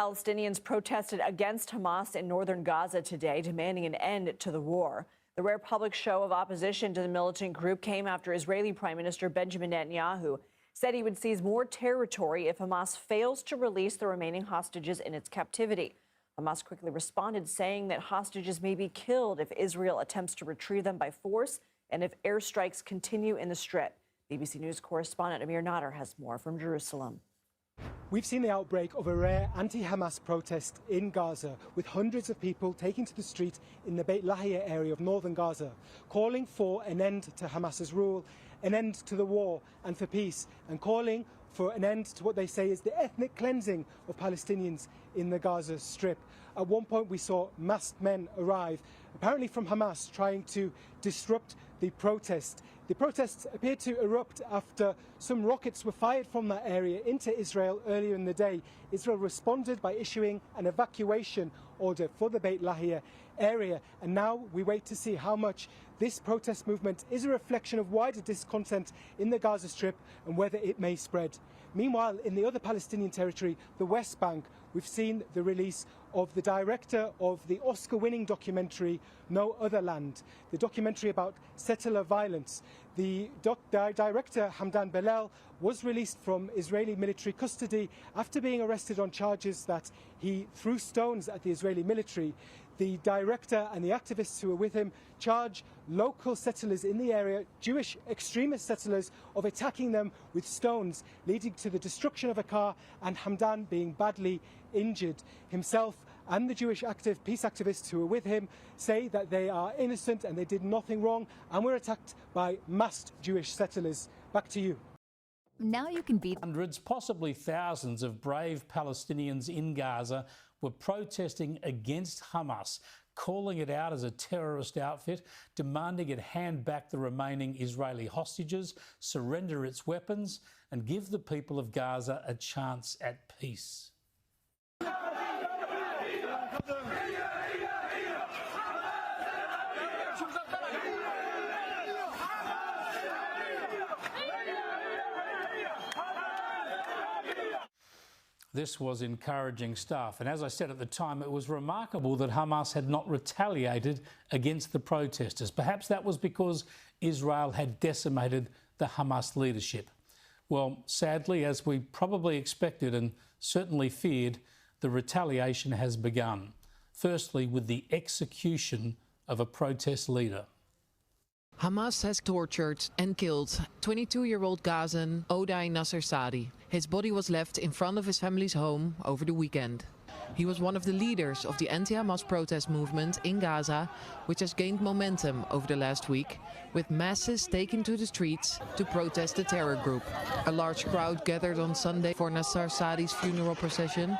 Palestinians protested against Hamas in northern Gaza today, demanding an end to the war. The rare public show of opposition to the militant group came after Israeli Prime Minister Benjamin Netanyahu said he would seize more territory if Hamas fails to release the remaining hostages in its captivity. Hamas quickly responded, saying that hostages may be killed if Israel attempts to retrieve them by force and if airstrikes continue in the Strip. BBC News correspondent Amir Nader has more from Jerusalem. We've seen the outbreak of a rare anti-Hamas protest in Gaza, with hundreds of people taking to the street in the Beit Lahia area of northern Gaza, calling for an end to Hamas's rule, an end to the war and for peace, and calling for an end to what they say is the ethnic cleansing of Palestinians in the Gaza Strip. At one point we saw masked men arrive, apparently from Hamas, trying to disrupt the protest. The protests appeared to erupt after some rockets were fired from that area into Israel earlier in the day. Israel responded by issuing an evacuation order for the Beit Lahia area, and now we wait to see how much this protest movement is a reflection of wider discontent in the Gaza Strip and whether it may spread. Meanwhile, in the other Palestinian territory, the West Bank, we've seen the release of the director of the Oscar-winning documentary No Other Land, the documentary about settler violence. The director, Hamdan Belal, was released from Israeli military custody after being arrested on charges that he threw stones at the Israeli military. The director and the activists who were with him charge local settlers in the area, Jewish extremist settlers, of attacking them with stones, leading to the destruction of a car and Hamdan being badly injured. Himself and the Jewish peace activists who were with him say that they are innocent and they did nothing wrong and were attacked by masked Jewish settlers. Back to you. Now you can beat hundreds, possibly thousands of brave Palestinians in Gaza were protesting against Hamas, calling it out as a terrorist outfit, demanding it hand back the remaining Israeli hostages, surrender its weapons, and give the people of Gaza a chance at peace. This was encouraging stuff, and as I said at the time, it was remarkable that Hamas had not retaliated against the protesters. Perhaps that was because Israel had decimated the Hamas leadership. Well, sadly, as we probably expected and certainly feared, the retaliation has begun. Firstly, with the execution of a protest leader. Hamas has tortured and killed 22-year-old Gazan Odai Nasser Sadi. His body was left in front of his family's home over the weekend. He was one of the leaders of the anti-Hamas protest movement in Gaza, which has gained momentum over the last week, with masses taken to the streets to protest the terror group. A large crowd gathered on Sunday for Nasser Sadi's funeral procession,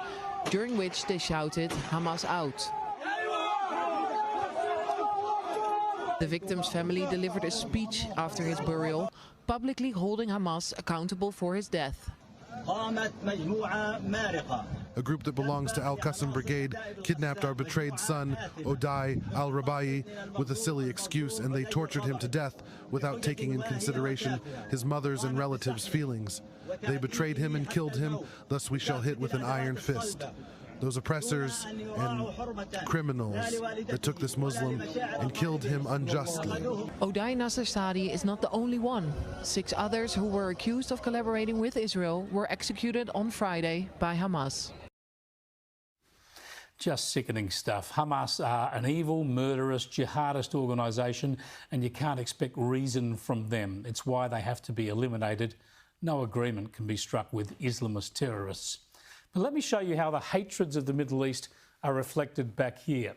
during which they shouted "Hamas out." The victim's family delivered a speech after his burial, publicly holding Hamas accountable for his death. A group that belongs to Al-Qassam Brigade kidnapped our betrayed son, Odai al-Rabai, with a silly excuse, and they tortured him to death without taking in consideration his mother's and relatives' feelings. They betrayed him and killed him, thus we shall hit with an iron fist. Those oppressors and criminals that took this Muslim and killed him unjustly. Odai Nasser Sadi is not the only one. 6 others who were accused of collaborating with Israel were executed on Friday by Hamas. Just sickening stuff. Hamas are an evil, murderous, jihadist organisation, and you can't expect reason from them. It's why they have to be eliminated. No agreement can be struck with Islamist terrorists. But let me show you how the hatreds of the Middle East are reflected back here.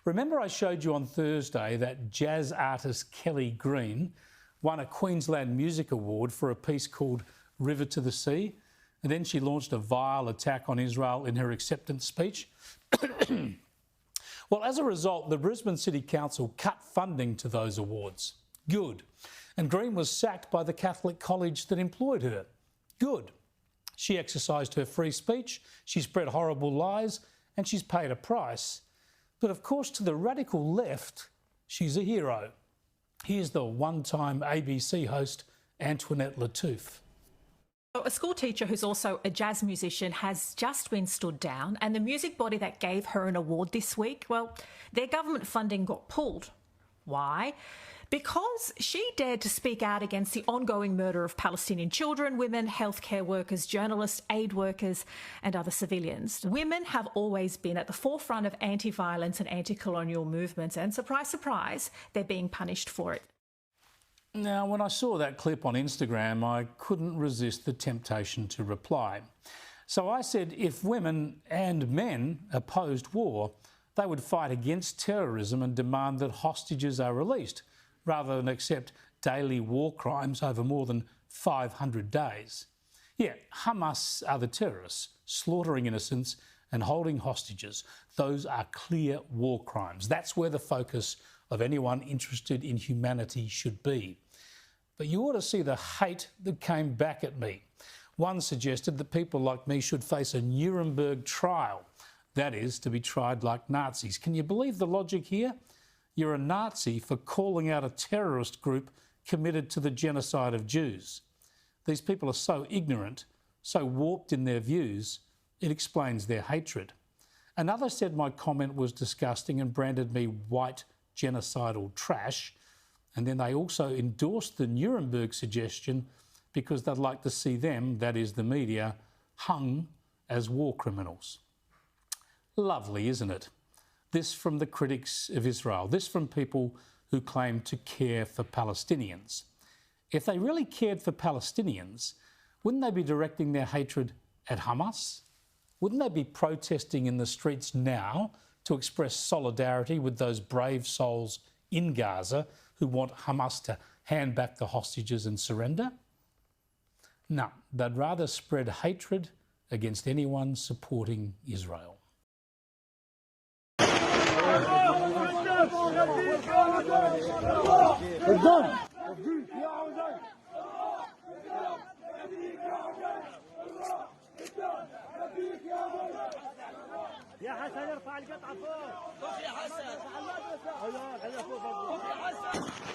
Remember I showed you on Thursday that jazz artist Kelly Green won a Queensland Music Award for a piece called River to the Sea, and then she launched a vile attack on Israel in her acceptance speech? Well, as a result, the Brisbane City Council cut funding to those awards. Good. And Green was sacked by the Catholic college that employed her. Good. She exercised her free speech, she spread horrible lies, and she's paid a price. But of course, to the radical left, she's a hero. Here's the one-time ABC host, Antoinette Lattouf. A school teacher who's also a jazz musician has just been stood down, and the music body that gave her an award this week, well, their government funding got pulled. Why? Because she dared to speak out against the ongoing murder of Palestinian children, women, healthcare workers, journalists, aid workers, and other civilians. Women have always been at the forefront of anti-violence and anti-colonial movements, and surprise, surprise, they're being punished for it. Now, when I saw that clip on Instagram, I couldn't resist the temptation to reply. So I said if women and men opposed war, they would fight against terrorism and demand that hostages are released, rather than accept daily war crimes over more than 500 days. Yeah, Hamas are the terrorists, slaughtering innocents and holding hostages. Those are clear war crimes. That's where the focus of anyone interested in humanity should be. But you ought to see the hate that came back at me. One suggested that people like me should face a Nuremberg trial. That is, to be tried like Nazis. Can you believe the logic here? You're a Nazi for calling out a terrorist group committed to the genocide of Jews. These people are so ignorant, so warped in their views, it explains their hatred. Another said my comment was disgusting and branded me white genocidal trash. And then they also endorsed the Nuremberg suggestion because they'd like to see them, that is the media, hung as war criminals. Lovely, isn't it? This from the critics of Israel. This from people who claim to care for Palestinians. If they really cared for Palestinians, wouldn't they be directing their hatred at Hamas? Wouldn't they be protesting in the streets now to express solidarity with those brave souls in Gaza who want Hamas to hand back the hostages and surrender? No, they'd rather spread hatred against anyone supporting Israel. يا حسن ارفع القطعة فوق. فوق يا حسن. ايوه خليها فوق. فوق يا حسن.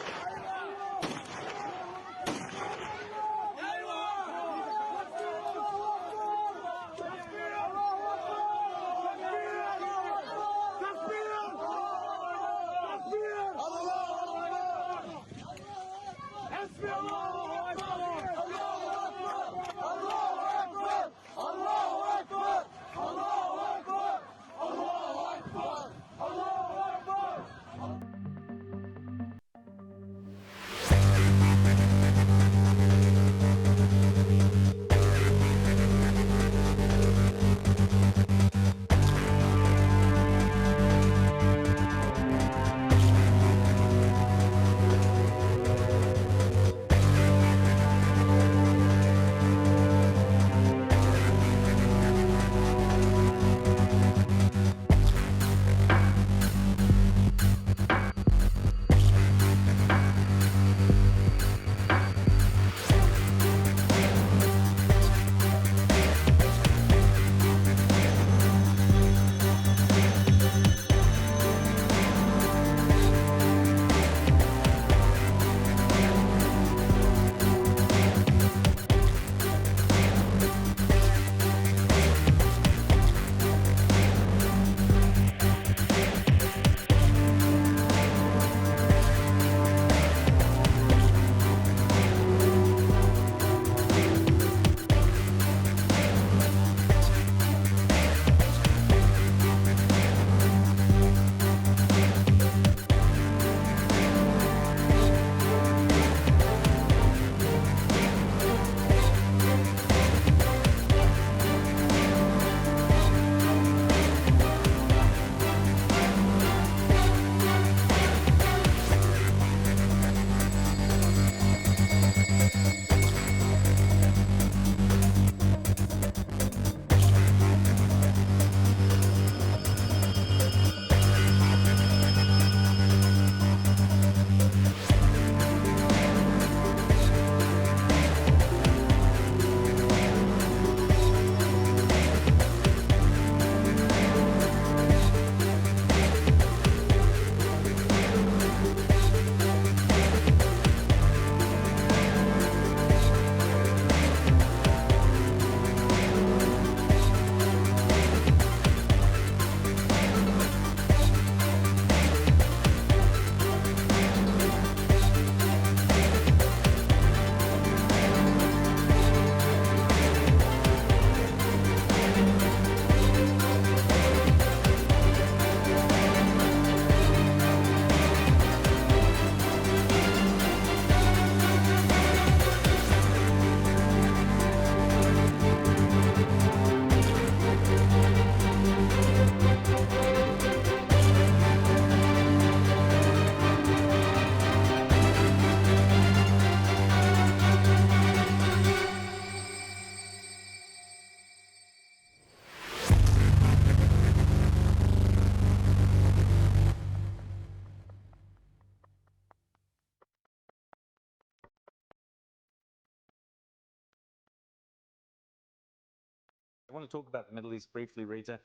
I want to talk about the Middle East briefly, Rita.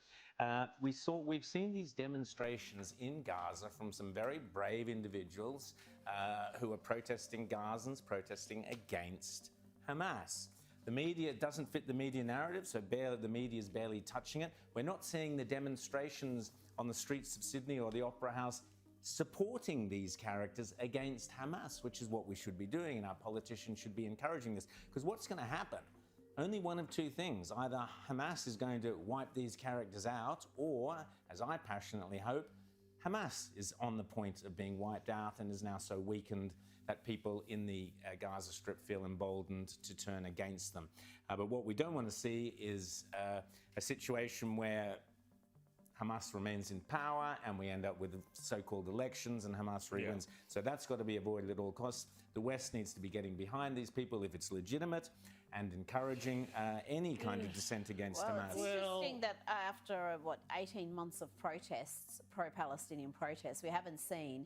We've seen these demonstrations in Gaza from some very brave individuals who are protesting Gazans, protesting against Hamas. The media doesn't fit the media narrative, so the media is barely touching it. We're not seeing the demonstrations on the streets of Sydney or the Opera House supporting these characters against Hamas, which is what we should be doing, and our politicians should be encouraging this. Because what's going to happen? Only one of two things. Either Hamas is going to wipe these characters out, or, as I passionately hope, Hamas is on the point of being wiped out and is now so weakened that people in the Gaza Strip feel emboldened to turn against them. But what we don't want to see is a situation where Hamas remains in power and we end up with so-called elections and Hamas wins. So that's got to be avoided at all costs. The West needs to be getting behind these people if it's legitimate and encouraging any kind of dissent against Hamas. It's interesting that after, 18 months of protests, pro-Palestinian protests, we haven't seen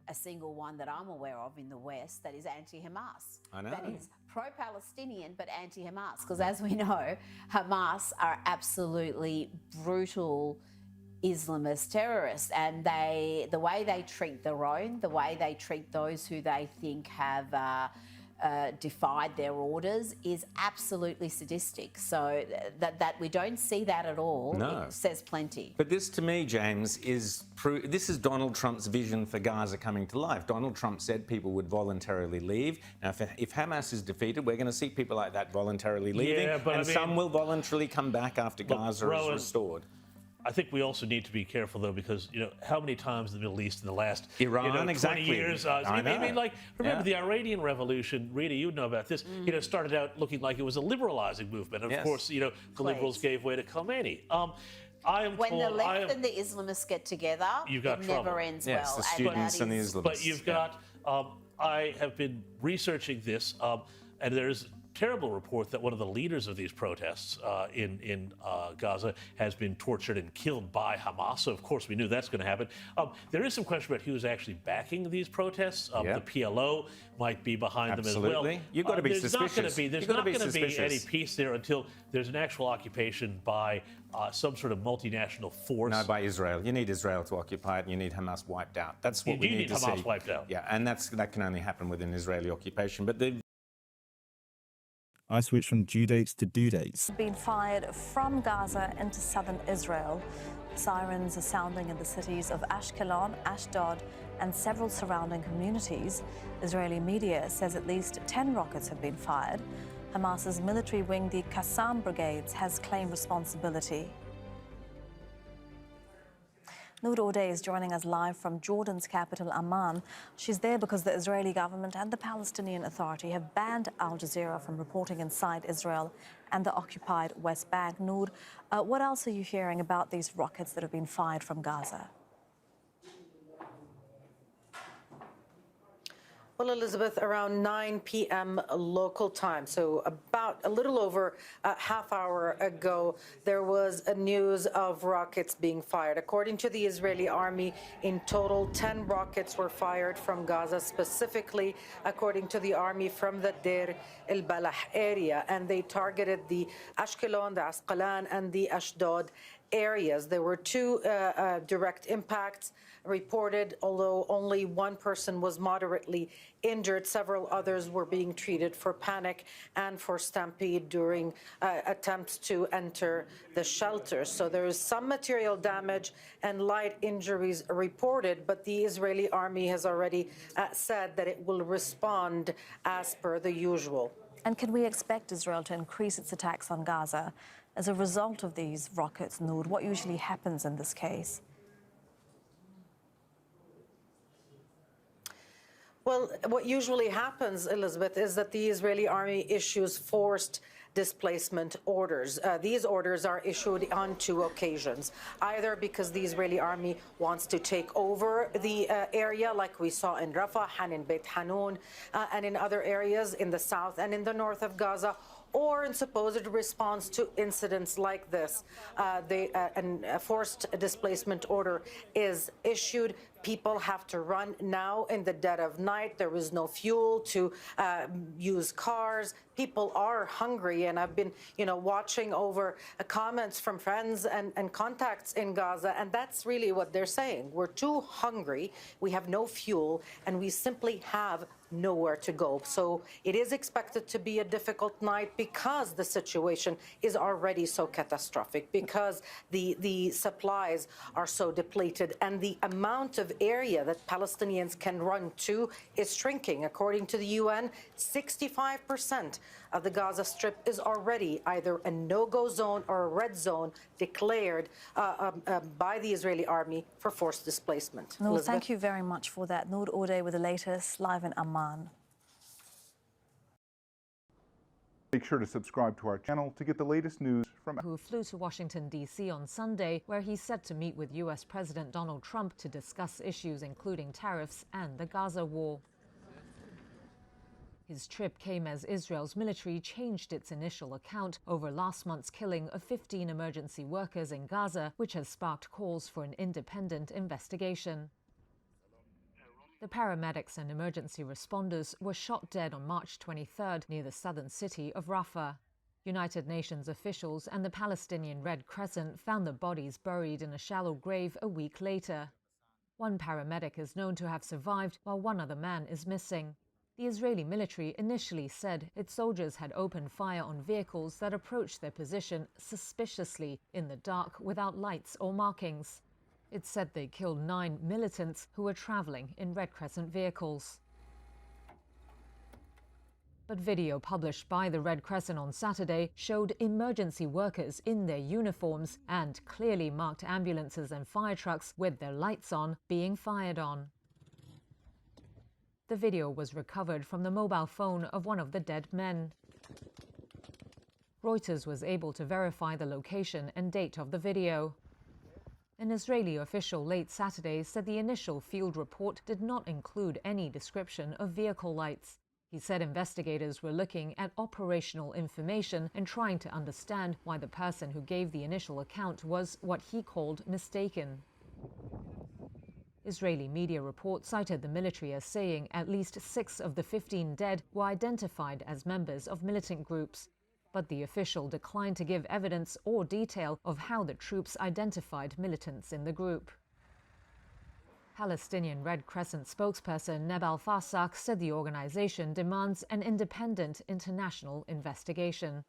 a single one that I'm aware of in the West that is anti-Hamas. I know. That is pro-Palestinian but anti-Hamas. Because as we know, Hamas are absolutely brutal Islamist terrorists, and the way they treat their own, the way they treat those who they think have defied their orders is absolutely sadistic. So that we don't see that at all, it says plenty. But this, to me, James, this is Donald Trump's vision for Gaza coming to life. Donald Trump said people would voluntarily leave. Now, if Hamas is defeated, we're going to see people like that voluntarily leaving, and some will voluntarily come back after Gaza is restored. I think we also need to be careful, though, because, how many times in the Middle East in the last 20 years? Remember the Iranian Revolution, Rita, you know about this, started out looking like it was a liberalizing movement. And of course, the liberals gave way to Khomeini. When the left and the Islamists get together, it never ends well. Yes, the students and the Islamists. But you've got, I have been researching this, and there's terrible report that one of the leaders of these protests in Gaza has been tortured and killed by Hamas. So, of course, we knew that's going to happen. There is some question about who's actually backing these protests. The PLO might be behind them as well. You've got to be suspicious. There's not going to be any peace there until there's an actual occupation by some sort of multinational force. No, by Israel. You need Israel to occupy it, and you need Hamas wiped out. That's what we need to see. Hamas wiped out. Yeah, and that can only happen with an Israeli occupation. But I switch from due dates to due dates. Been fired from Gaza into southern Israel. Sirens are sounding in the cities of Ashkelon, Ashdod, and several surrounding communities. Israeli media says at least 10 rockets have been fired. Hamas's military wing, the Qassam Brigades, has claimed responsibility. Noor O'Day is joining us live from Jordan's capital, Amman. She's there because the Israeli government and the Palestinian Authority have banned Al Jazeera from reporting inside Israel and the occupied West Bank. Noor, what else are you hearing about these rockets that have been fired from Gaza? Well, Elizabeth, around 9 p.m. local time, so about a little over a half hour ago, there was a news of rockets being fired. According to the Israeli army, in total, 10 rockets were fired from Gaza, specifically, according to the army, from the Deir el-Balah area, and they targeted the Ashkelon, the Asqalan, and the Ashdod areas. There were two direct impacts reported, although only one person was moderately injured. Several others were being treated for panic and for stampede during attempts to enter the shelters. So there is some material damage and light injuries reported, but the Israeli army has already said that it will respond as per the usual. And can we expect Israel to increase its attacks on Gaza as a result of these rockets, Noor? What usually happens in this case? Well, what usually happens, Elizabeth, is that the Israeli army issues forced displacement orders. These orders are issued on two occasions, either because the Israeli army wants to take over the area, like we saw in Rafah and in Beit Hanun, and in other areas in the south and in the north of Gaza, or in supposed response to incidents like this. A forced displacement order is issued People have to run now in the dead of night. There is no fuel to use cars. People are hungry, and I've been, watching over comments from friends and contacts in Gaza, and that's really what they're saying. We're too hungry, we have no fuel, and we simply have nowhere to go. So it is expected to be a difficult night because the situation is already so catastrophic, because the supplies are so depleted, and the amount of area that Palestinians can run to is shrinking. According to the UN, 65% of the Gaza Strip is already either a no-go zone or a red zone declared by the Israeli army for forced displacement. Noor, thank you very much for that. Noor Ode with the latest live in Amman. Make sure to subscribe to our channel to get the latest news from... Who flew to Washington, D.C. on Sunday, where he's set to meet with U.S. President Donald Trump to discuss issues including tariffs and the Gaza war. His trip came as Israel's military changed its initial account over last month's killing of 15 emergency workers in Gaza, which has sparked calls for an independent investigation. The paramedics and emergency responders were shot dead on March 23rd near the southern city of Rafah. United Nations officials and the Palestinian Red Crescent found the bodies buried in a shallow grave a week later. One paramedic is known to have survived, while one other man is missing. The Israeli military initially said its soldiers had opened fire on vehicles that approached their position suspiciously in the dark without lights or markings. It said they killed 9 militants who were traveling in Red Crescent vehicles. But video published by the Red Crescent on Saturday showed emergency workers in their uniforms and clearly marked ambulances and fire trucks with their lights on being fired on. The video was recovered from the mobile phone of one of the dead men. Reuters was able to verify the location and date of the video. An Israeli official late Saturday said the initial field report did not include any description of vehicle lights. He said investigators were looking at operational information and trying to understand why the person who gave the initial account was what he called mistaken. Israeli media reports cited the military as saying at least 6 of the 15 dead were identified as members of militant groups, but the official declined to give evidence or detail of how the troops identified militants in the group. Palestinian Red Crescent spokesperson Neb Al-Fassaq said the organization demands an independent international investigation.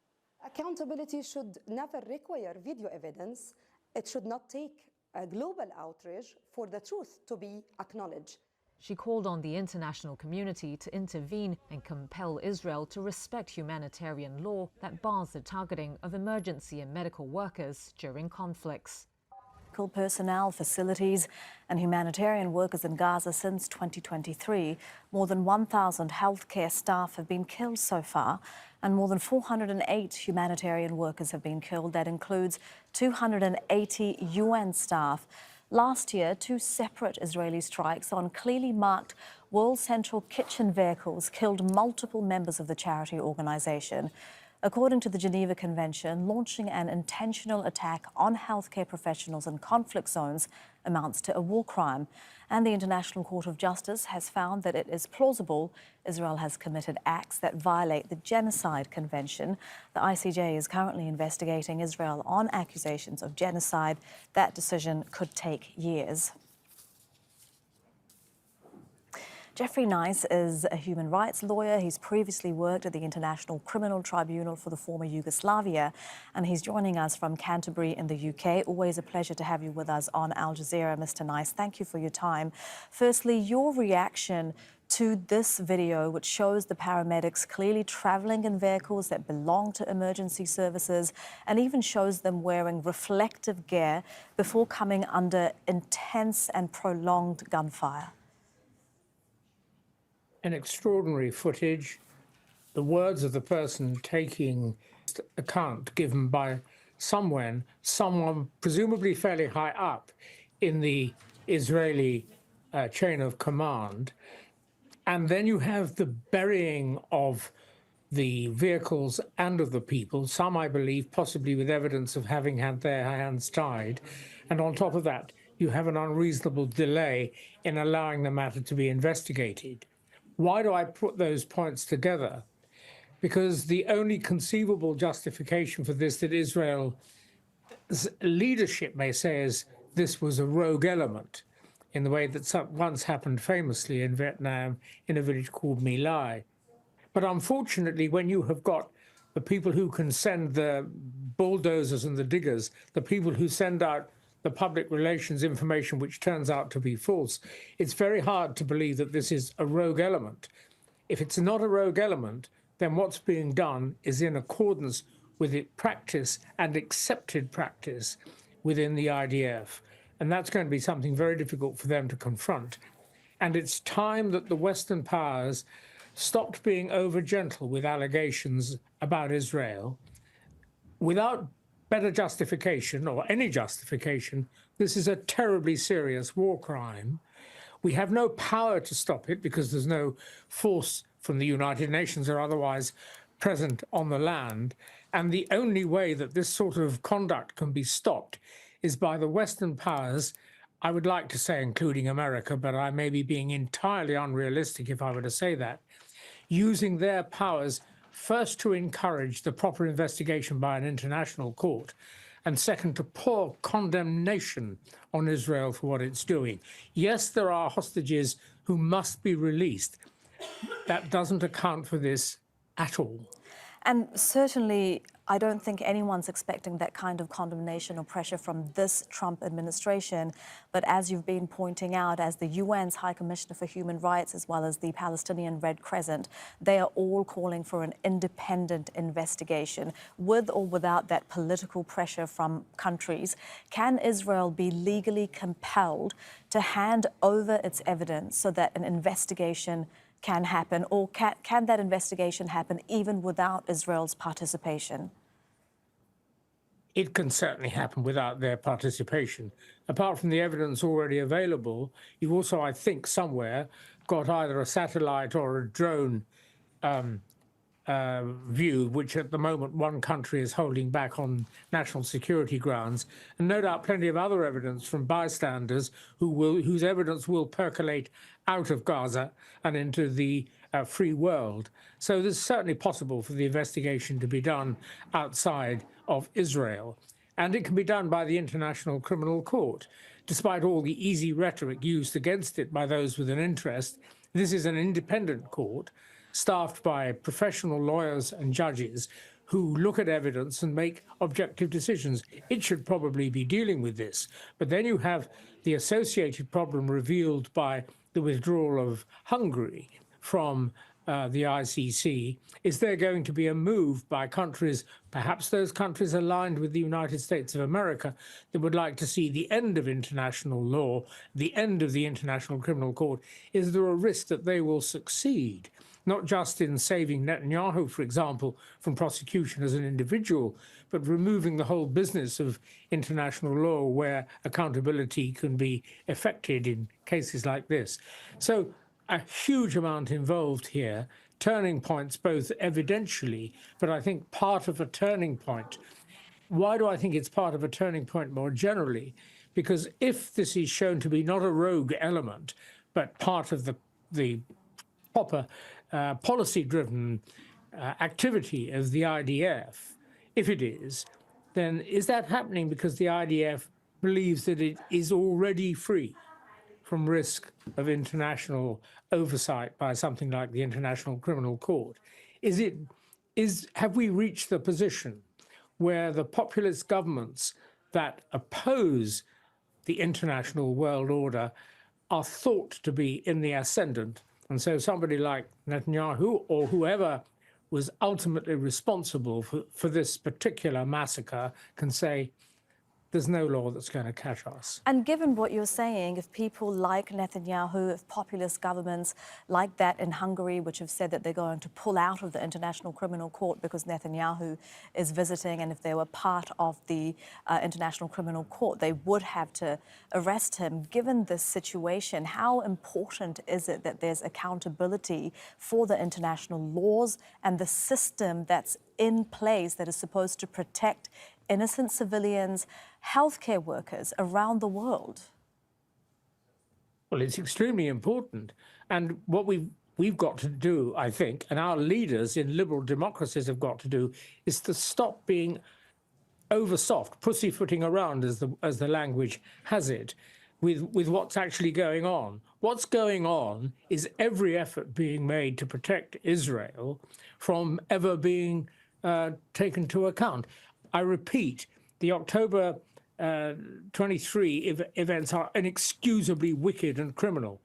Accountability should never require video evidence. It should not take a global outrage for the truth to be acknowledged. She called on the international community to intervene and compel Israel to respect humanitarian law that bars the targeting of emergency and medical workers during conflicts. Personnel, facilities and humanitarian workers in Gaza since 2023. More than 1,000 healthcare staff have been killed so far, and more than 408 humanitarian workers have been killed. That includes 280 UN staff. Last year, 2 separate Israeli strikes on clearly marked World Central Kitchen vehicles killed multiple members of the charity organization. According to the Geneva Convention, launching an intentional attack on healthcare professionals in conflict zones amounts to a war crime. And the International Court of Justice has found that it is plausible Israel has committed acts that violate the Genocide Convention. The ICJ is currently investigating Israel on accusations of genocide. That decision could take years. Jeffrey Nice is a human rights lawyer. He's previously worked at the International Criminal Tribunal for the former Yugoslavia, and he's joining us from Canterbury in the UK. Always a pleasure to have you with us on Al Jazeera, Mr. Nice. Thank you for your time. Firstly, your reaction to this video, which shows the paramedics clearly traveling in vehicles that belong to emergency services, and even shows them wearing reflective gear before coming under intense and prolonged gunfire. An extraordinary footage. The words of the person taking account given by someone presumably fairly high up in the Israeli chain of command. And then you have the burying of the vehicles and of the people, some, I believe, possibly with evidence of having had their hands tied. And on top of that, you have an unreasonable delay in allowing the matter to be investigated. Why do I put those points together? Because the only conceivable justification for this that Israel's leadership may say is this was a rogue element, in the way that once happened famously in Vietnam in a village called My Lai. But unfortunately, when you have got the people who can send the bulldozers and the diggers, the people who send out the public relations information which turns out to be false, it's very hard to believe that this is a rogue element. If it's not a rogue element, then what's being done is in accordance with its practice and accepted practice within the IDF. And that's going to be something very difficult for them to confront. And it's time that the Western powers stopped being over gentle with allegations about Israel. Without better justification or any justification, this is a terribly serious war crime. We have no power to stop it because there's no force from the United Nations or otherwise present on the land. And the only way that this sort of conduct can be stopped is by the Western powers, I would like to say including America, but I may be being entirely unrealistic if I were to say that, using their powers first to encourage the proper investigation by an international court, and second to pour condemnation on Israel for what it's doing. Yes, there are hostages who must be released. That doesn't account for this at all. And certainly, I don't think anyone's expecting that kind of condemnation or pressure from this Trump administration. But as you've been pointing out, as the UN's High Commissioner for Human Rights, as well as the Palestinian Red Crescent, they are all calling for an independent investigation, with or without that political pressure from countries. Can Israel be legally compelled to hand over its evidence so that an investigation can happen, or can that investigation happen even without Israel's participation? It can certainly happen without their participation. Apart from the evidence already available, you've also, I think, somewhere got either a satellite or a drone view, which at the moment one country is holding back on national security grounds, and no doubt plenty of other evidence from bystanders whose evidence will percolate out of Gaza and into the free world. So it's certainly possible for the investigation to be done outside of Israel. And it can be done by the International Criminal Court. Despite all the easy rhetoric used against it by those with an interest, this is an independent court staffed by professional lawyers and judges who look at evidence and make objective decisions. It should probably be dealing with this. But then you have the associated problem revealed by the withdrawal of Hungary from the ICC. Is there going to be a move by countries, perhaps those countries aligned with the United States of America, that would like to see the end of international law, the end of the International Criminal Court? Is there a risk that they will succeed, not just in saving Netanyahu, for example, from prosecution as an individual, but removing the whole business of international law where accountability can be effected in cases like this? So a huge amount involved here, turning points both evidentially, but I think part of a turning point. Why do I think it's part of a turning point more generally? Because if this is shown to be not a rogue element, but part of the proper policy-driven activity of the IDF, if it is, then is that happening because the IDF believes that it is already free from risk of international oversight by something like the International Criminal Court? Have we reached the position where the populist governments that oppose the international world order are thought to be in the ascendant? And so somebody like Netanyahu or whoever was ultimately responsible for this particular massacre can say, there's no law that's going to catch us. And given what you're saying, if people like Netanyahu, if populist governments like that in Hungary, which have said that they're going to pull out of the International Criminal Court because Netanyahu is visiting, and if they were part of the International Criminal Court, they would have to arrest him. Given this situation, how important is it that there's accountability for the international laws and the system that's in place that is supposed to protect innocent civilians, healthcare workers around the world? Well, it's extremely important. And what we've got to do, I think, and our leaders in liberal democracies have got to do, is to stop being over soft, pussyfooting around, as the language has it, with what's actually going on. What's going on is every effort being made to protect Israel from ever being taken to account. I repeat, the October 23 events are inexcusably wicked and criminal.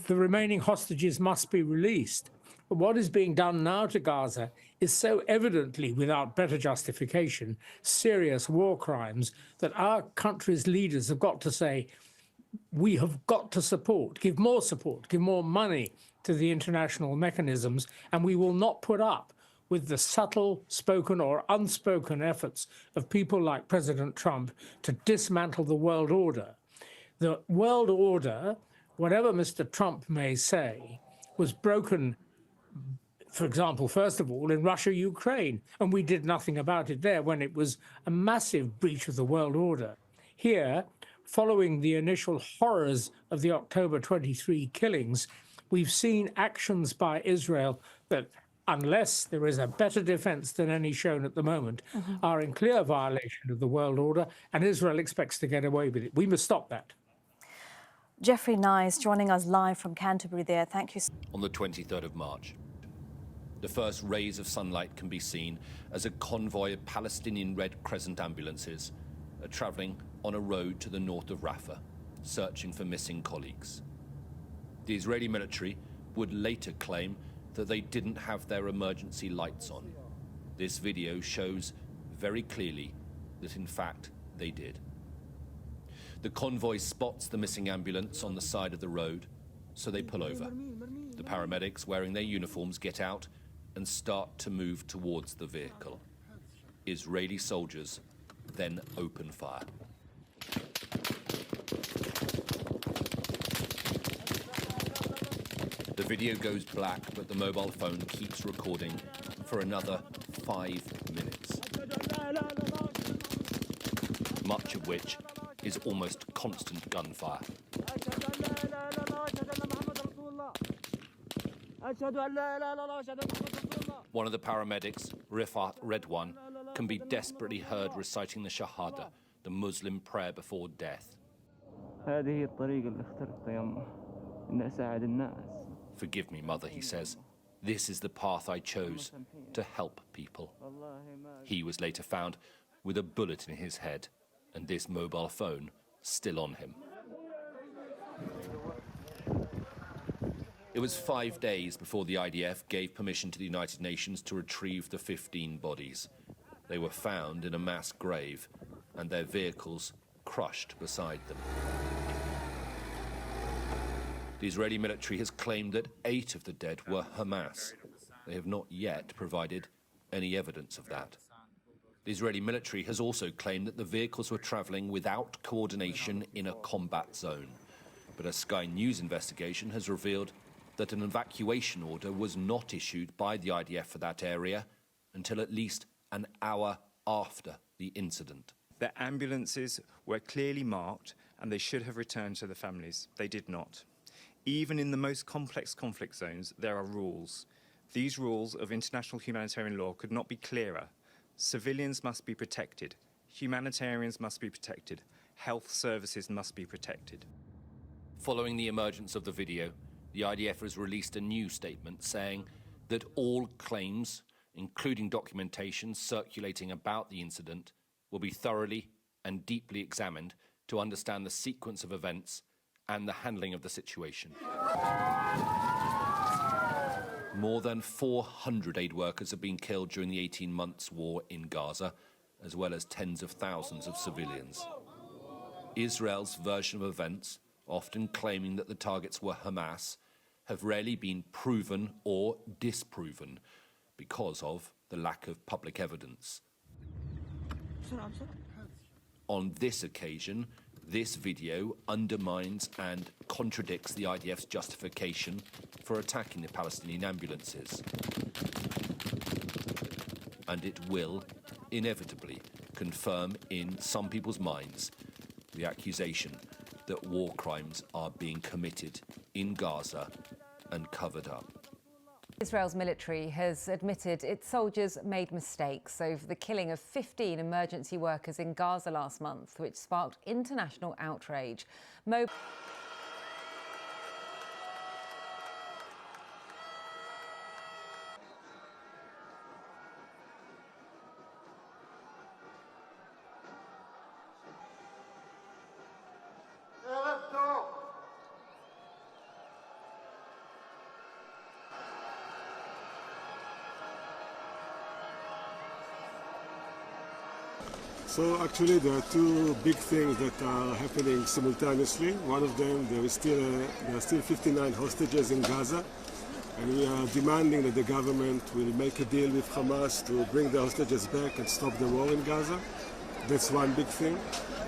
The remaining hostages must be released. But what is being done now to Gaza is so evidently, without better justification, serious war crimes that our country's leaders have got to say, we have got to support, give more money to the international mechanisms, and we will not put up with the subtle, spoken or unspoken efforts of people like President Trump to dismantle the world order. The world order, whatever Mr. Trump may say, was broken, for example, first of all, in Russia, Ukraine, and we did nothing about it there when it was a massive breach of the world order. Here, following the initial horrors of the October 23 killings, we've seen actions by Israel that, unless there is a better defense than any shown at the moment, are in clear violation of the world order, and Israel expects to get away with it. We must stop that. Jeffrey Nice joining us live from Canterbury there. Thank you. On the 23rd of March, the first rays of sunlight can be seen as a convoy of Palestinian Red Crescent ambulances are travelling on a road to the north of Rafah, searching for missing colleagues. The Israeli military would later claim that they didn't have their emergency lights on. This video shows very clearly that in fact they did. The convoy spots the missing ambulance on the side of the road, so they pull over. The paramedics, wearing their uniforms, get out and start to move towards the vehicle. Israeli soldiers then open fire. The video goes black, but the mobile phone keeps recording for another 5 minutes, much of which is almost constant gunfire. One of the paramedics, Rifat Redwan, can be desperately heard reciting the Shahada, the Muslim prayer before death. Forgive me, mother, he says. This is the path I chose to help people. He was later found with a bullet in his head and this mobile phone still on him. It was 5 days before the IDF gave permission to the United Nations to retrieve the 15 bodies. They were found in a mass grave and their vehicles crushed beside them. The Israeli military has claimed that 8 of the dead were Hamas. They have not yet provided any evidence of that. The Israeli military has also claimed that the vehicles were travelling without coordination in a combat zone. But a Sky News investigation has revealed that an evacuation order was not issued by the IDF for that area until at least an hour after the incident. Their ambulances were clearly marked and they should have returned to the families. They did not. Even in the most complex conflict zones, there are rules. These rules of international humanitarian law could not be clearer. Civilians must be protected. Humanitarians must be protected. Health services must be protected. Following the emergence of the video, the IDF has released a new statement saying that all claims, including documentation circulating about the incident, will be thoroughly and deeply examined to understand the sequence of events and the handling of the situation. More than 400 aid workers have been killed during the 18 months war in Gaza, as well as tens of thousands of civilians. Israel's version of events, often claiming that the targets were Hamas, have rarely been proven or disproven because of the lack of public evidence. On this occasion, this video undermines and contradicts the IDF's justification for attacking the Palestinian ambulances. And it will, inevitably, confirm in some people's minds the accusation that war crimes are being committed in Gaza and covered up. Israel's military has admitted its soldiers made mistakes over the killing of 15 emergency workers in Gaza last month, which sparked international outrage. So actually there are two big things that are happening simultaneously. One of them, there are still 59 hostages in Gaza, and we are demanding that the government will make a deal with Hamas to bring the hostages back and stop the war in Gaza. That's one big thing.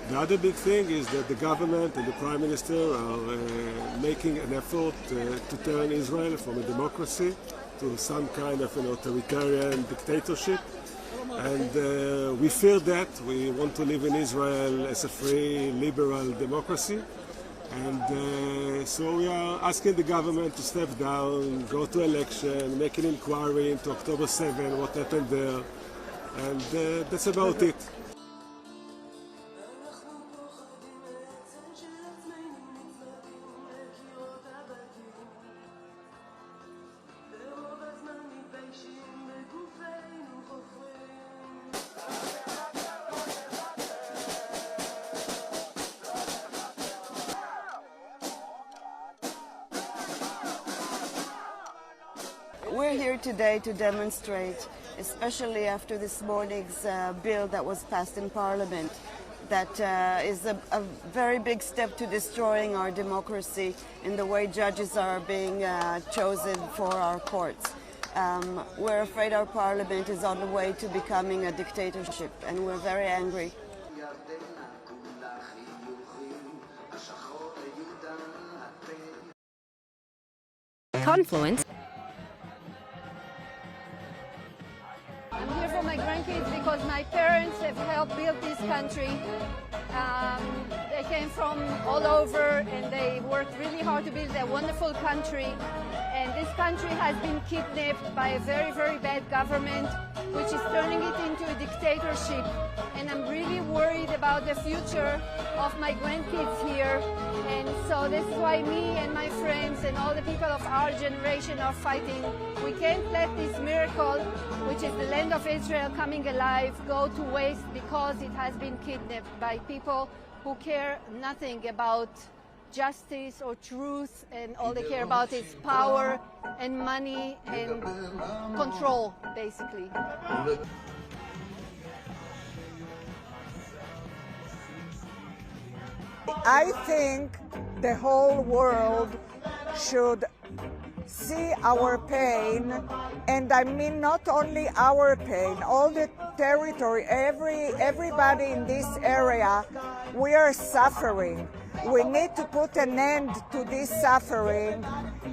The other big thing is that the government and the Prime Minister are making an effort to turn Israel from a democracy to some kind of an authoritarian dictatorship. And we fear that. We want to live in Israel as a free, liberal democracy. And so we are asking the government to step down, go to election, make an inquiry into October 7, what happened there. And that's about it. We're here today to demonstrate, especially after this morning's bill that was passed in Parliament, that is a very big step to destroying our democracy in the way judges are being chosen for our courts. We're afraid our Parliament is on the way to becoming a dictatorship, and we're very angry. Confluence. I'm here for my grandkids because my parents have helped build this country. They came from all over and they worked really hard to build a wonderful country. And this country has been kidnapped by a very, very bad government, which is turning it into a dictatorship. And I'm really worried about the future of my grandkids here. And so this is why me and my friends and all the people of our generation are fighting. We can't let this miracle, which is the land of Israel coming alive, go to waste because it has been kidnapped by people who care nothing about justice or truth, and all they care about is power and money and control, basically. I think the whole world should see our pain, and I mean not only our pain, all the territory, everybody in this area, we are suffering. We need to put an end to this suffering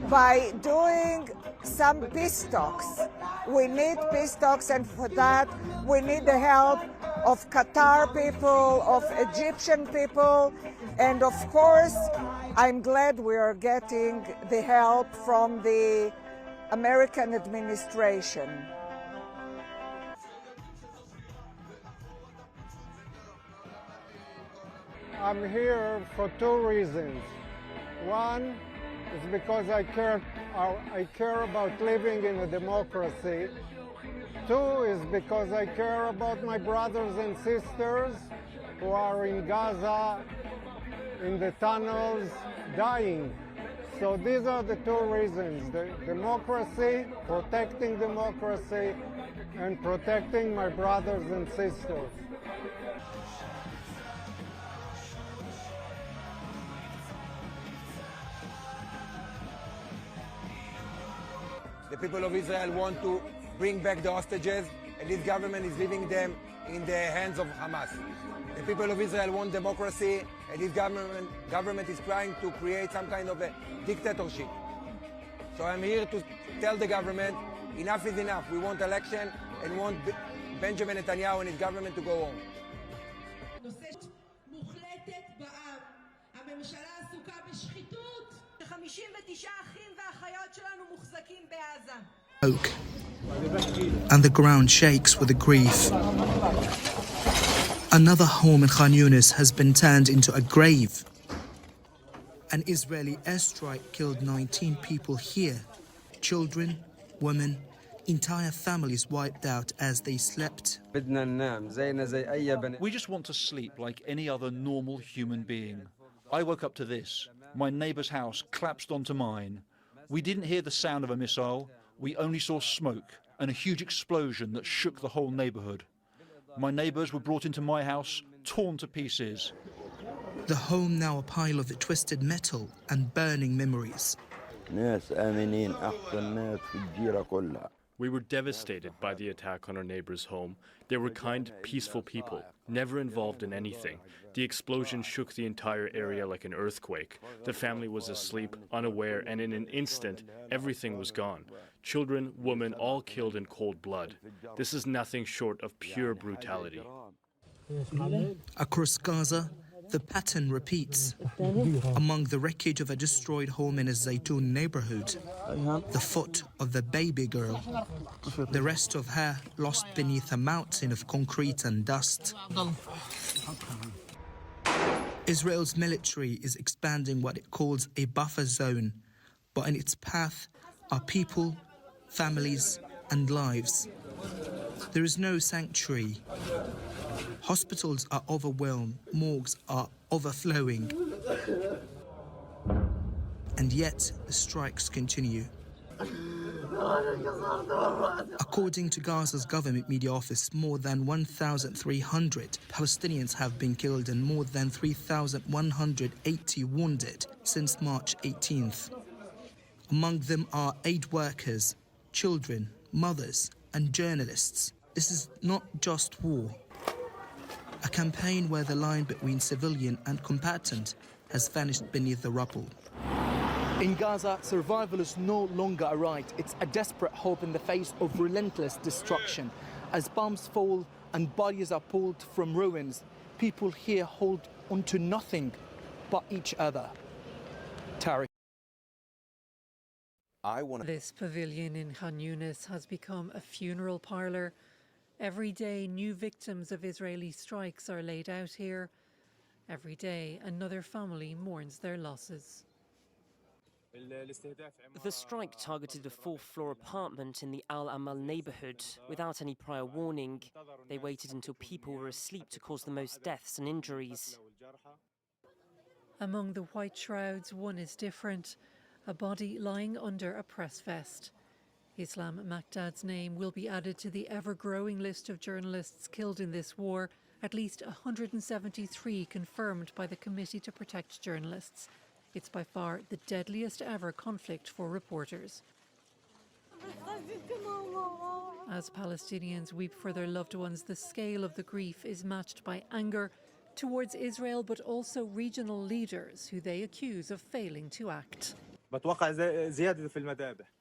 by doing some peace talks. We need peace talks, and for that we need the help of Qatar people, of Egyptian people, and of course I'm glad we are getting the help from the American administration. I'm here for two reasons. One is because I care about living in a democracy. Two is because I care about my brothers and sisters who are in Gaza, in the tunnels, dying. So these are the two reasons: the democracy, protecting democracy, and protecting my brothers and sisters. The people of Israel want to bring back the hostages, and this government is leaving them in the hands of Hamas. The people of Israel want democracy, and this government is trying to create some kind of a dictatorship. So I'm here to tell the government, enough is enough. We want election and want Benjamin Netanyahu and his government to go home. And the ground shakes with the grief. Another home in Khan Yunis has been turned into a grave. An Israeli airstrike killed 19 people here. Children, women, entire families wiped out as they slept. We just want to sleep like any other normal human being. I woke up to this. My neighbour's house collapsed onto mine. We didn't hear the sound of a missile. We only saw smoke and a huge explosion that shook the whole neighbourhood. My neighbours were brought into my house, torn to pieces. The home now a pile of twisted metal and burning memories. We were devastated by the attack on our neighbor's home. They were kind, peaceful people, never involved in anything. The explosion shook the entire area like an earthquake. The family was asleep, unaware, and in an instant, everything was gone. Children, women, all killed in cold blood. This is nothing short of pure brutality. Across Gaza, the pattern repeats. Among the wreckage of a destroyed home in a Zaytun neighborhood, the foot of the baby girl, the rest of her lost beneath a mountain of concrete and dust. Israel's military is expanding what it calls a buffer zone, but in its path are people, families, and lives. There is no sanctuary. Hospitals are overwhelmed, morgues are overflowing. And yet, the strikes continue. According to Gaza's government media office, more than 1,300 Palestinians have been killed and more than 3,180 wounded since March 18th. Among them are aid workers, children, mothers, and journalists. This is not just war. A campaign where the line between civilian and combatant has vanished beneath the rubble. In Gaza, survival is no longer a right. It's a desperate hope in the face of relentless destruction. As bombs fall and bodies are pulled from ruins, people here hold onto nothing but each other. Tariff. This pavilion in Khan Yunis has become a funeral parlour. Every day, new victims of Israeli strikes are laid out here. Every day, another family mourns their losses. The strike targeted a fourth-floor apartment in the Al Amal neighbourhood without any prior warning. They waited until people were asleep to cause the most deaths and injuries. Among the white shrouds, one is different. A body lying under a press vest. Islam Makdad's name will be added to the ever-growing list of journalists killed in this war, at least 173 confirmed by the Committee to Protect Journalists. It's by far the deadliest ever conflict for reporters. As Palestinians weep for their loved ones, the scale of the grief is matched by anger towards Israel, but also regional leaders who they accuse of failing to act.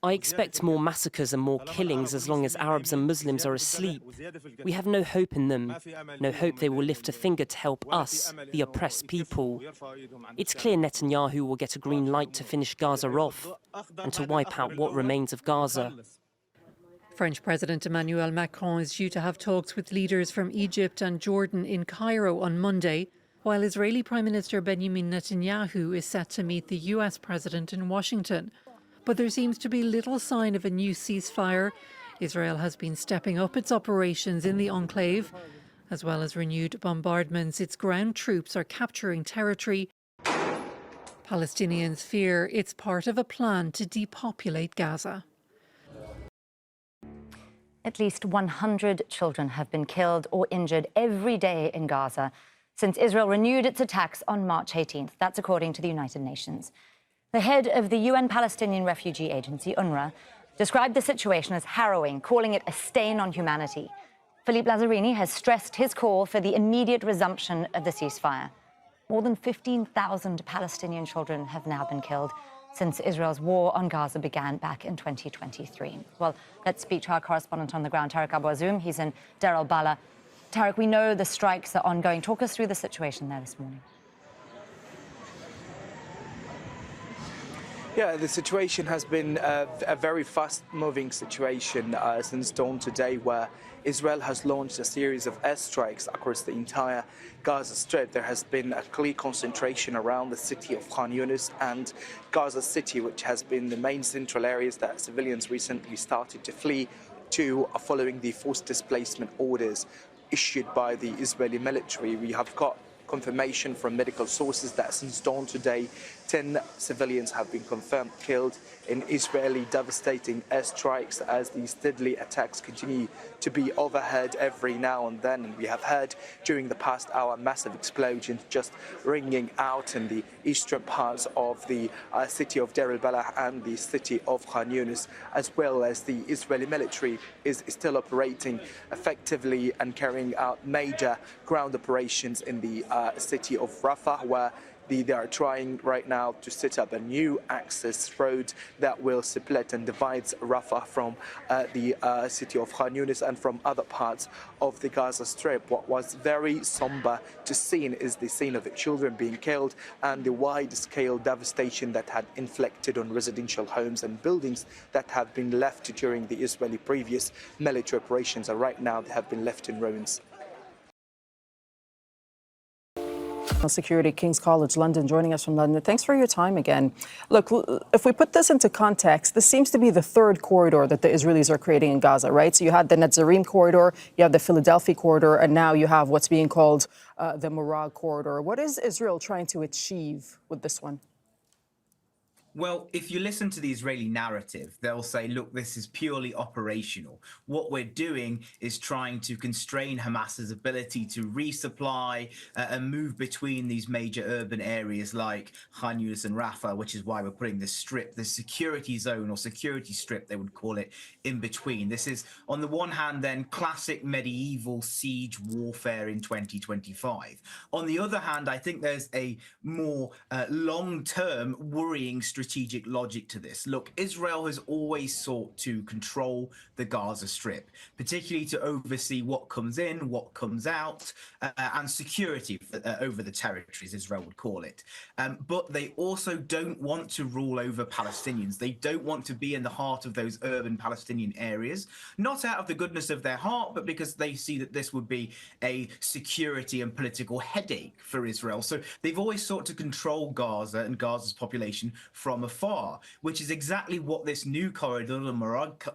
I expect more massacres and more killings as long as Arabs and Muslims are asleep. We have no hope in them, no hope they will lift a finger to help us, the oppressed people. It's clear Netanyahu will get a green light to finish Gaza off and to wipe out what remains of Gaza. French President Emmanuel Macron is due to have talks with leaders from Egypt and Jordan in Cairo on Monday, while Israeli Prime Minister Benjamin Netanyahu is set to meet the US President in Washington. But there seems to be little sign of a new ceasefire. Israel has been stepping up its operations in the enclave. As well as renewed bombardments, its ground troops are capturing territory. Palestinians fear it's part of a plan to depopulate Gaza. At least 100 children have been killed or injured every day in Gaza since Israel renewed its attacks on March 18th. That's according to the United Nations. The head of the UN Palestinian Refugee Agency, UNRWA, described the situation as harrowing, calling it a stain on humanity. Philippe Lazzarini has stressed his call for the immediate resumption of the ceasefire. More than 15,000 Palestinian children have now been killed since Israel's war on Gaza began back in 2023. Well, let's speak to our correspondent on the ground, Tariq Abou-Azoum. He's in Deir al-Balah. Tariq, we know the strikes are ongoing. Talk us through the situation there this morning. Yeah, the situation has been a very fast-moving situation since dawn today, where Israel has launched a series of airstrikes across the entire Gaza Strip. There has been a clear concentration around the city of Khan Yunis and Gaza City, which has been the main central areas that civilians recently started to flee to following the forced displacement orders issued by the Israeli military. We have got confirmation from medical sources that since dawn today, 10 civilians have been confirmed killed in Israeli devastating airstrikes as these deadly attacks continue to be overheard every now and then. And we have heard during the past hour massive explosions just ringing out in the eastern parts of the city of Deir al-Balah and the city of Khan Yunis, as well as the Israeli military is still operating effectively and carrying out major ground operations in the city of Rafah, where they are trying right now to set up a new access road that will split and divides Rafah from the city of Khan Yunis and from other parts of the Gaza Strip. What was very somber to see is the scene of the children being killed and the wide-scale devastation that had inflicted on residential homes and buildings that have been left during the Israeli previous military operations, and right now they have been left in ruins. Security, King's College London, joining us from London. Thanks for your time again. Look, if we put this into context, this seems to be the third corridor that the Israelis are creating in Gaza, right? So you had the Netzarim corridor, you have the Philadelphia corridor, and now you have what's being called the Murad corridor. What is Israel trying to achieve with this one? Well, if you listen to the Israeli narrative, they'll say, look, this is purely operational. What we're doing is trying to constrain Hamas's ability to resupply and move between these major urban areas like Khan Yunis and Rafah, which is why we're putting this strip, the security zone or security strip, they would call it, in between. This is, on the one hand, then classic medieval siege warfare in 2025. On the other hand, I think there's a more long-term worrying strategic logic to this. Look, Israel has always sought to control the Gaza Strip, particularly to oversee what comes in, what comes out, and security over the territories, Israel would call it. But they also don't want to rule over Palestinians. They don't want to be in the heart of those urban Palestinian areas, not out of the goodness of their heart, but because they see that this would be a security and political headache for Israel. So they've always sought to control Gaza and Gaza's population from afar, which is exactly what this new corridor, the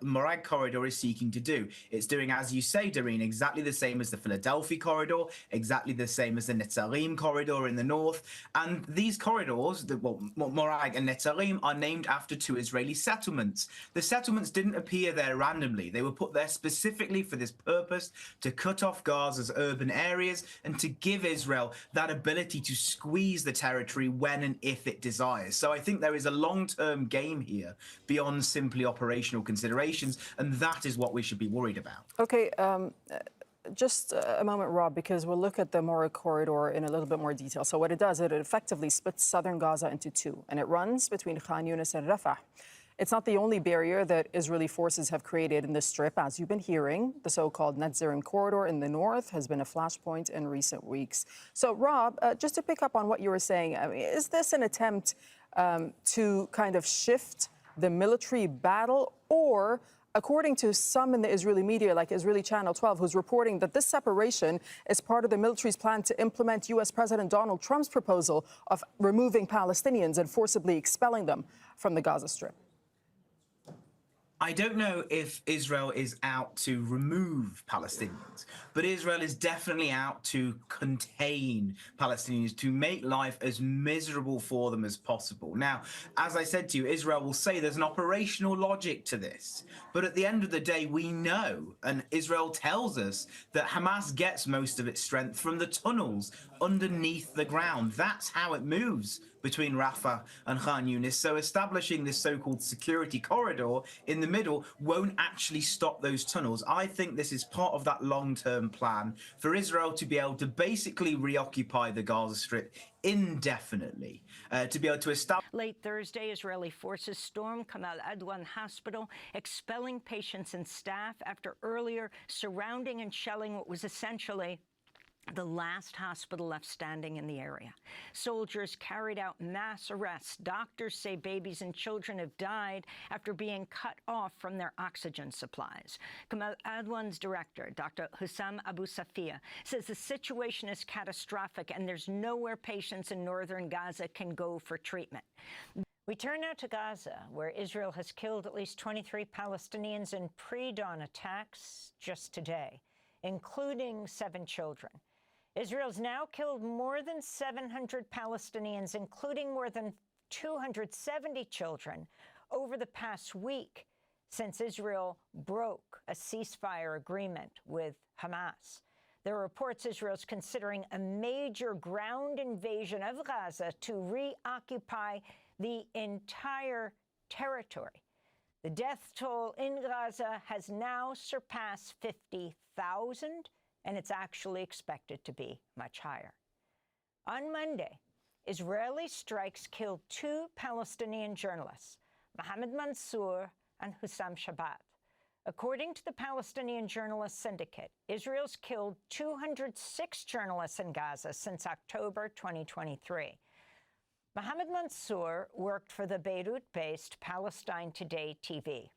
Murad corridor, is seeking to do. It's doing, as you say, Doreen, exactly the same as the Philadelphia corridor, exactly the same as the Netzarim corridor in the north. And these corridors, Murad and Netzarim, are named after two Israeli settlements. The settlements didn't appear there randomly. They were put there specifically for this purpose, to cut off Gaza's urban areas and to give Israel that ability to squeeze the territory when and if it desires. So I think there is a long-term game here beyond simply operational considerations, and that is what we should be worried about. Okay, just a moment, Rob, because we'll look at the Murad corridor in a little bit more detail. So what it does, it effectively splits southern Gaza into two, and it runs between Khan Yunis and Rafah. It's not the only barrier that Israeli forces have created in this strip. As you've been hearing, the so-called Netzarim corridor in the north has been a flashpoint in recent weeks. So, Rob, just to pick up on what you were saying, I mean, is this an attempt to kind of shift the military battle, or, according to some in the Israeli media, like Israeli Channel 12, who's reporting that this separation is part of the military's plan to implement U.S. President Donald Trump's proposal of removing Palestinians and forcibly expelling them from the Gaza Strip? I don't know if Israel is out to remove Palestinians, but Israel is definitely out to contain Palestinians, to make life as miserable for them as possible. Now, as I said to you, Israel will say there's an operational logic to this. But at the end of the day, we know, and Israel tells us, that Hamas gets most of its strength from the tunnels underneath the ground. That's how it moves between Rafah and Khan Yunis. So establishing this so-called security corridor in the middle won't actually stop those tunnels. I think this is part of that long-term plan for Israel to be able to basically reoccupy the Gaza Strip indefinitely, to be able to establish. Late Thursday, Israeli forces stormed Kamal Adwan Hospital, expelling patients and staff after earlier surrounding and shelling what was essentially the last hospital left standing in the area. Soldiers carried out mass arrests. Doctors say babies and children have died after being cut off from their oxygen supplies. Kamal Adwan's director, Dr. Hussam Abu Safia, says the situation is catastrophic and there's nowhere patients in northern Gaza can go for treatment. We turn now to Gaza, where Israel has killed at least 23 Palestinians in pre-dawn attacks just today, including 7 children. Israel's now killed more than 700 Palestinians, including more than 270 children, over the past week since Israel broke a ceasefire agreement with Hamas. There are reports Israel's considering a major ground invasion of Gaza to reoccupy the entire territory. The death toll in Gaza has now surpassed 50,000, and it's actually expected to be much higher. On Monday, Israeli strikes killed 2 Palestinian journalists, Mohammed Mansour and Hussam Shabbat. According to the Palestinian Journalists Syndicate, Israel's killed 206 journalists in Gaza since October 2023. Mohammed Mansour worked for the Beirut-based Palestine Today TV.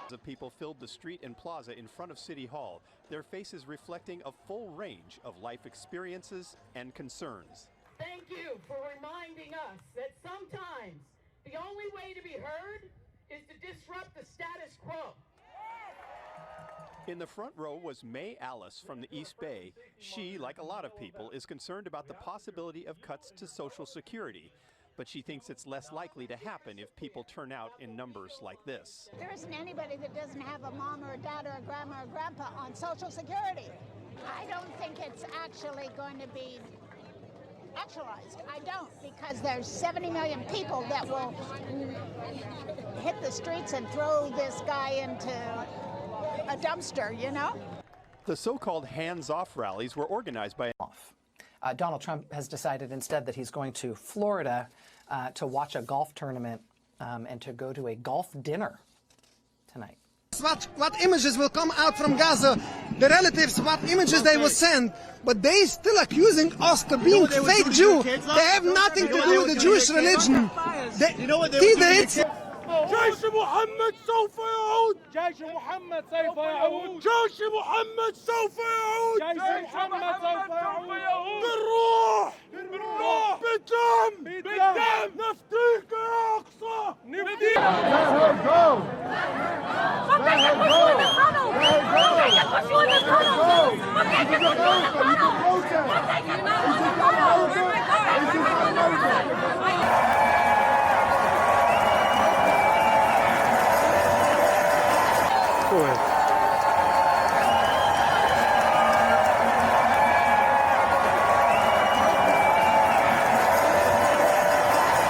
Of people filled the street and plaza in front of City Hall, their faces reflecting a full range of life experiences and concerns. Thank you for reminding us that sometimes the only way to be heard is to disrupt the status quo. In the front row was May Alice from the East Bay. She, like a lot of people, is concerned about the possibility of cuts to Social Security. But she thinks it's less likely to happen if people turn out in numbers like this. There isn't anybody that doesn't have a mom or a dad or a grandma or grandpa on Social Security. I don't think it's actually going to be actualized. I don't, because there's 70 million people that will hit the streets and throw this guy into a dumpster, you know? The so-called hands-off rallies were organized by Donald Trump has decided instead that he's going to Florida to watch a golf tournament and to go to a golf dinner tonight. What images will come out from Gaza, the relatives, what images they will send, but they still accusing us to being fake Jew. They have nothing to do with the Jewish religion. You know what they did. جيش محمد سوف يعود جيش محمد سوف يعود جيش محمد سوف يعود جيش محمد سوف يعود بالروح